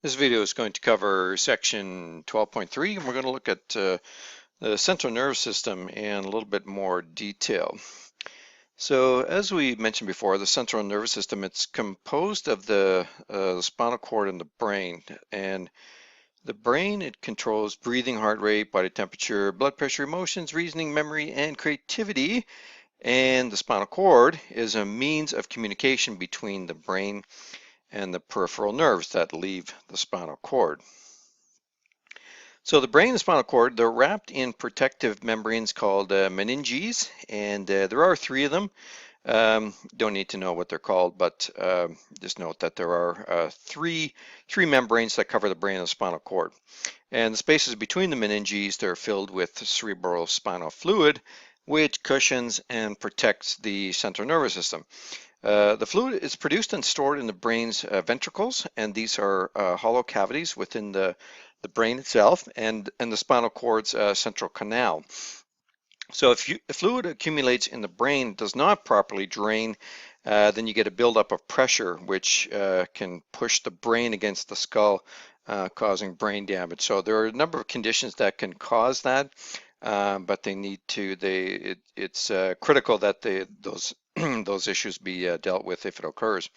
This video is going to cover section 12.3, and we're going to look at the central nervous system in a little bit more detail. So as we mentioned before, the central nervous system, it's composed of the spinal cord and the brain. And the brain, it controls breathing, heart rate, body temperature, blood pressure, emotions, reasoning, memory, and creativity. And the spinal cord is a means of communication between the brain and the peripheral nerves that leave the spinal cord. So the brain and spinal cord, they're wrapped in protective membranes called meninges, and there are three of them. Don't need to know what they're called, but just note that there are three membranes that cover the brain and the spinal cord. And the spaces between the meninges, they're filled with cerebral spinal fluid, which cushions and protects the central nervous system. The fluid is produced and stored in the brain's ventricles, and these are hollow cavities within the brain itself and the spinal cord's central canal. So if fluid accumulates in the brain, does not properly drain, then you get a buildup of pressure, which can push the brain against the skull, causing brain damage. So there are a number of conditions that can cause that, but they need to. It's critical that those those issues be dealt with if it occurs.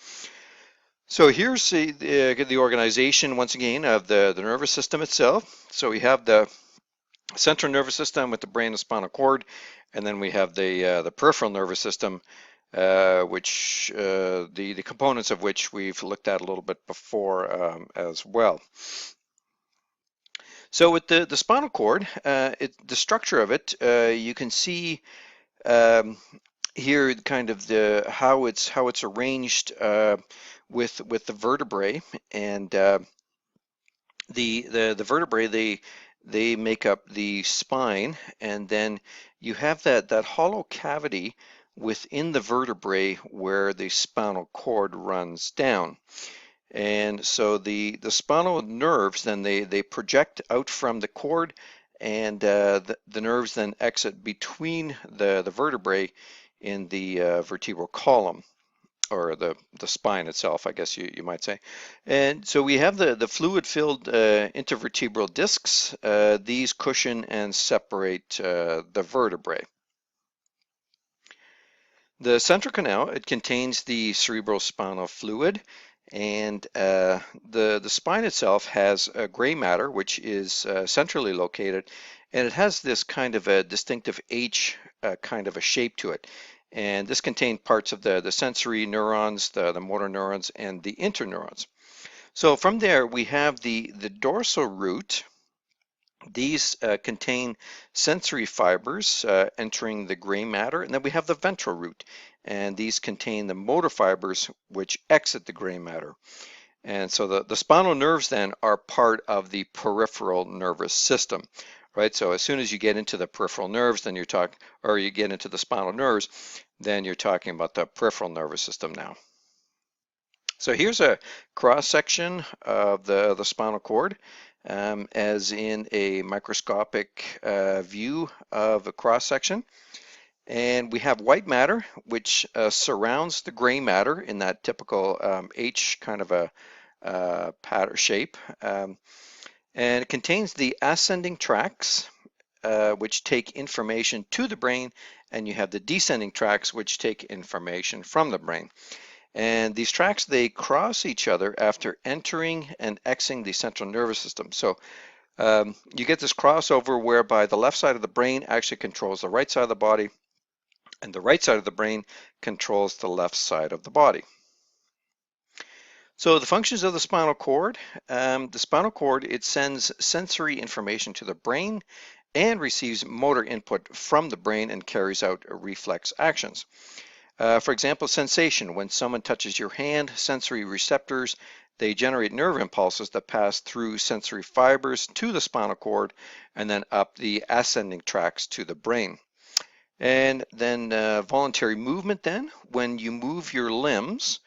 So here's the organization once again of the nervous system itself. So we have the central nervous system with the brain and spinal cord, and then we have the peripheral nervous system, which the components of which we've looked at a little bit before as well. So with the spinal cord, the structure of it, you can see here kind of how it's arranged with the vertebrae, and the vertebrae, they make up the spine, and then you have that hollow cavity within the vertebrae where the spinal cord runs down. And so the spinal nerves then they project out from the cord, and the nerves then exit between the vertebrae in the vertebral column, or the spine itself, I guess you might say. And so we have the fluid-filled intervertebral discs. These cushion and separate the vertebrae. The central canal, it contains the cerebrospinal fluid, and the spine itself has a gray matter, which is centrally located, and it has this kind of a distinctive H kind of a shape to it. And this contains parts of the sensory neurons, the motor neurons, and the interneurons. So from there, we have the dorsal root. These contain sensory fibers entering the gray matter, and then we have the ventral root, and these contain the motor fibers which exit the gray matter. And so the spinal nerves then are part of the peripheral nervous system, right? So as soon as you get into the peripheral nerves, then you get into the spinal nerves, then you're talking about the peripheral nervous system now. So here's a cross-section of the spinal cord, as in a microscopic view of a cross-section. And we have white matter, which surrounds the gray matter in that typical H kind of a pattern shape. And it contains the ascending tracts, which take information to the brain, and you have the descending tracts, which take information from the brain. And these tracts, they cross each other after entering and exiting the central nervous system. So you get this crossover whereby the left side of the brain actually controls the right side of the body, and the right side of the brain controls the left side of the body. So the functions of the spinal cord, it sends sensory information to the brain and receives motor input from the brain and carries out reflex actions. For example, sensation. When someone touches your hand, sensory receptors, they generate nerve impulses that pass through sensory fibers to the spinal cord and then up the ascending tracts to the brain. And then voluntary movement then, when you move your limbs,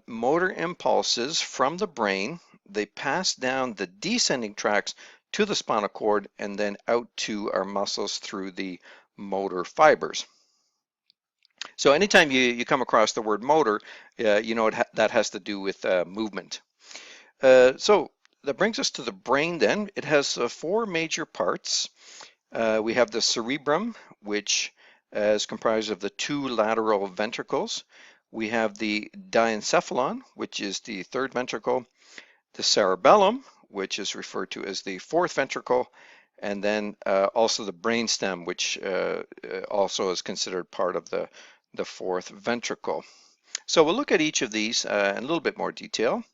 motor impulses from the brain, they pass down the descending tracts to the spinal cord and then out to our muscles through the motor fibers. So anytime you come across the word motor, you know that has to do with movement. So that brings us to the brain then. It has four major parts. We have the cerebrum, which is comprised of the two lateral ventricles. We have the diencephalon, which is the third ventricle, the cerebellum, which is referred to as the fourth ventricle, and then also the brainstem, which also is considered part of the fourth ventricle. So we'll look at each of these in a little bit more detail,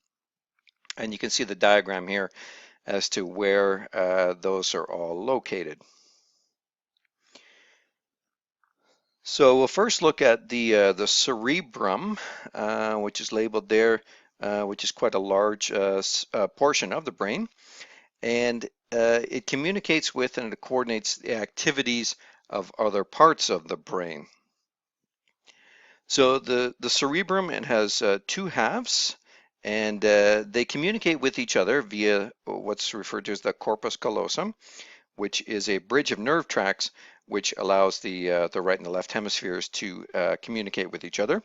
and you can see the diagram here as to where those are all located. So we'll first look at the cerebrum, which is labeled there, which is quite a large portion of the brain, and it communicates with and it coordinates the activities of other parts of the brain. So the cerebrum, it has two halves, and they communicate with each other via what's referred to as the corpus callosum, which is a bridge of nerve tracts which allows the right and the left hemispheres to communicate with each other.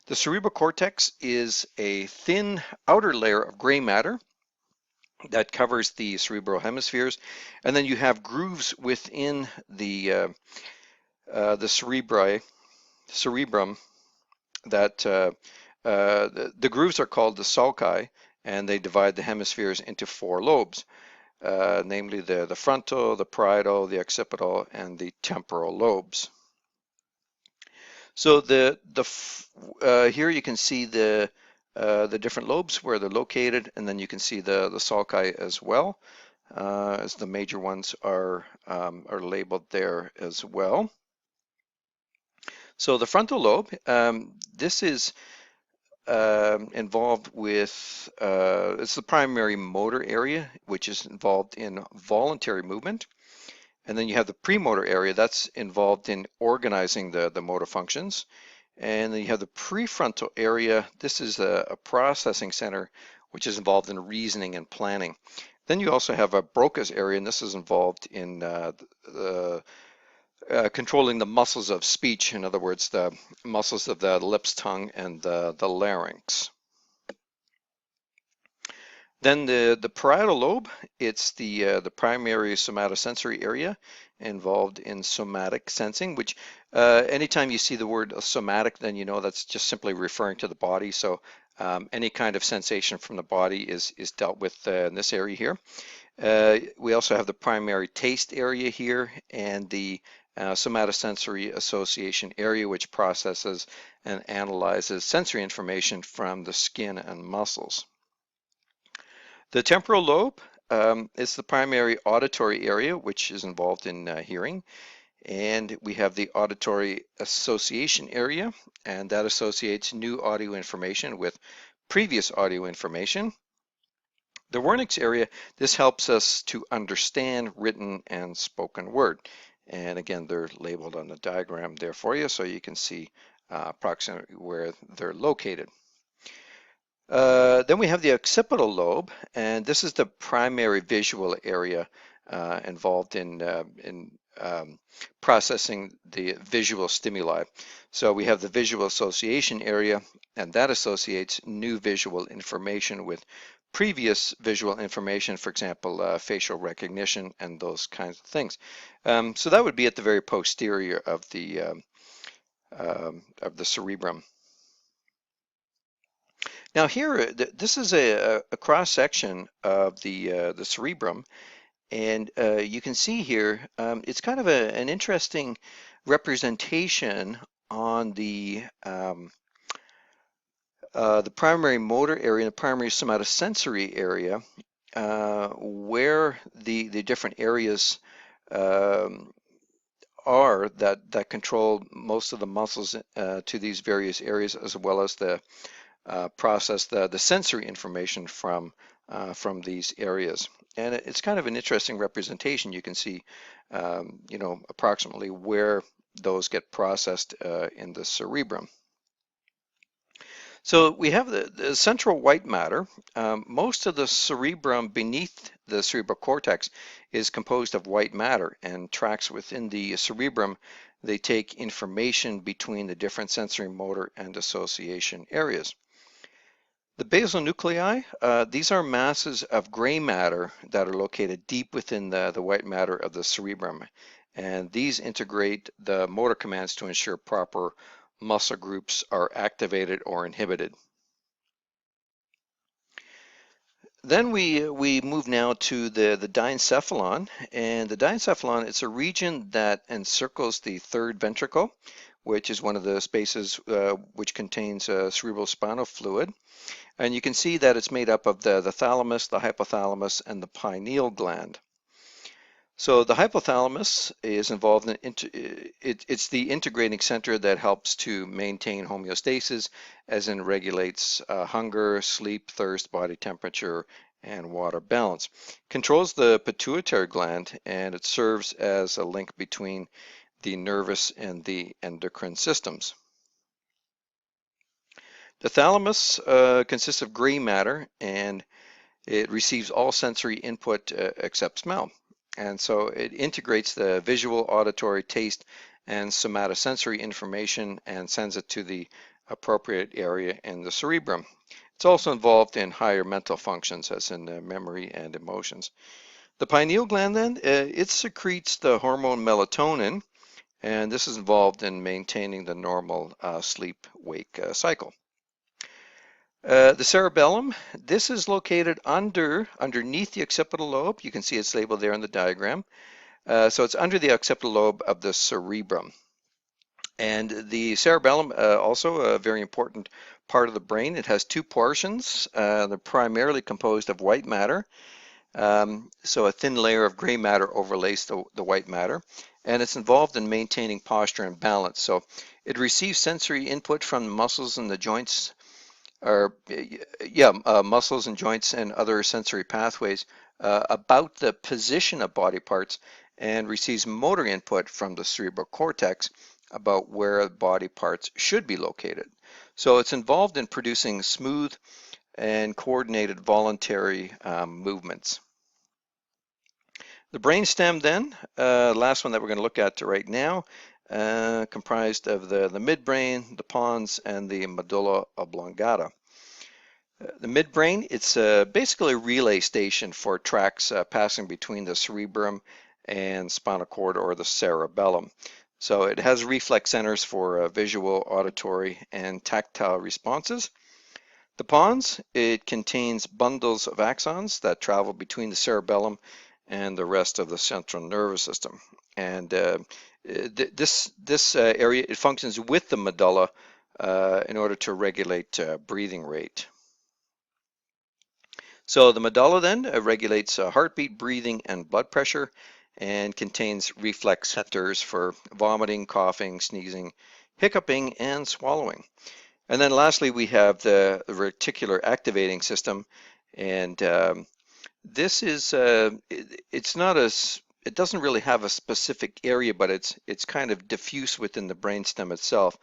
The cerebral cortex is a thin outer layer of gray matter that covers the cerebral hemispheres, and then you have grooves within the cerebrum that the grooves are called the sulci, and they divide the hemispheres into four lobes. Namely the frontal, the parietal, the occipital, and the temporal lobes. So here you can see the different lobes where they're located, and then you can see the sulci as well, as the major ones are labeled there as well. So the frontal lobe, this is involved with, it's the primary motor area, which is involved in voluntary movement. And then you have the premotor area that's involved in organizing the motor functions. And then you have the prefrontal area. This is a processing center, which is involved in reasoning and planning. Then you also have a Broca's area, and this is involved in controlling the muscles of speech. In other words, the muscles of the lips, tongue, and the larynx. Then the parietal lobe, it's the primary somatosensory area involved in somatic sensing, which anytime you see the word somatic, then you know that's just simply referring to the body. So any kind of sensation from the body is dealt with in this area here. We also have the primary taste area here and the somatosensory association area, which processes and analyzes sensory information from the skin and muscles. The temporal lobe is the primary auditory area, which is involved in hearing. And we have the auditory association area, and that associates new audio information with previous audio information. The Wernicke's area, this helps us to understand written and spoken word. And again, they're labeled on the diagram there for you, so you can see approximately where they're located. Then we have the occipital lobe, and this is the primary visual area involved in processing the visual stimuli. So we have the visual association area, and that associates new visual information with previous visual information, for example, facial recognition and those kinds of things. So that would be at the very posterior of the cerebrum. Now here, this is a cross section of the cerebrum, and you can see here, it's kind of an interesting representation on the primary motor area and the primary somatosensory area, where the different areas are that control most of the muscles to these various areas, as well as the process the sensory information from these areas. And it's kind of an interesting representation. You can see, you know, approximately where those get processed in the cerebrum. So we have the central white matter. Most of the cerebrum beneath the cerebral cortex is composed of white matter, and tracts within the cerebrum, they take information between the different sensory motor and association areas. The basal nuclei, these are masses of gray matter that are located deep within the white matter of the cerebrum. And these integrate the motor commands to ensure proper muscle groups are activated or inhibited. Then we move now to the diencephalon, and the diencephalon is a region that encircles the third ventricle, which is one of the spaces which contains cerebrospinal fluid. And you can see that it's made up of the thalamus, the hypothalamus, and the pineal gland. So the hypothalamus is involved in, it's the integrating center that helps to maintain homeostasis, as in regulates hunger, sleep, thirst, body temperature, and water balance. Controls the pituitary gland, and it serves as a link between the nervous and the endocrine systems. The thalamus consists of gray matter, and it receives all sensory input except smell. And so it integrates the visual, auditory, taste, and somatosensory information and sends it to the appropriate area in the cerebrum. It's also involved in higher mental functions, as in memory and emotions. The pineal gland then, it secretes the hormone melatonin, and this is involved in maintaining the normal sleep-wake cycle. The cerebellum, this is located underneath the occipital lobe. You can see it's labeled there in the diagram. So it's under the occipital lobe of the cerebrum. And the cerebellum, also a very important part of the brain. It has two portions. They're primarily composed of white matter. So a thin layer of gray matter overlays the white matter. And it's involved in maintaining posture and balance. So it receives sensory input from the muscles and the joints, muscles and joints and other sensory pathways about the position of body parts, and receives motor input from the cerebral cortex about where body parts should be located. So it's involved in producing smooth and coordinated voluntary movements. The brainstem then, last one that we're going to look at right now, comprised of the midbrain, the pons, and the medulla oblongata. The midbrain, it's basically a relay station for tracks passing between the cerebrum and spinal cord, or the cerebellum. So it has reflex centers for visual, auditory, and tactile responses. The pons, it contains bundles of axons that travel between the cerebellum and the rest of the central nervous system. And this area, it functions with the medulla in order to regulate breathing rate. So the medulla then regulates heartbeat, breathing, and blood pressure, and contains reflex centers for vomiting, coughing, sneezing, hiccuping, and swallowing. And then lastly, we have the reticular activating system, and this is it's not as it doesn't really have a specific area, but it's kind of diffuse within the brainstem itself,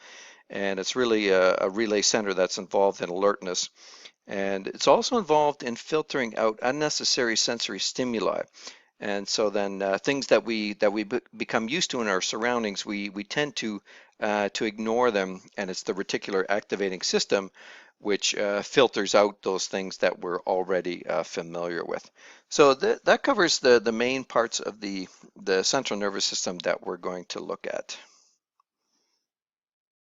and it's really a relay center that's involved in alertness. And it's also involved in filtering out unnecessary sensory stimuli. And so then things that we become used to in our surroundings, we tend to ignore them, and it's the reticular activating system which filters out those things that we're already familiar with. So that covers the main parts of the central nervous system that we're going to look at.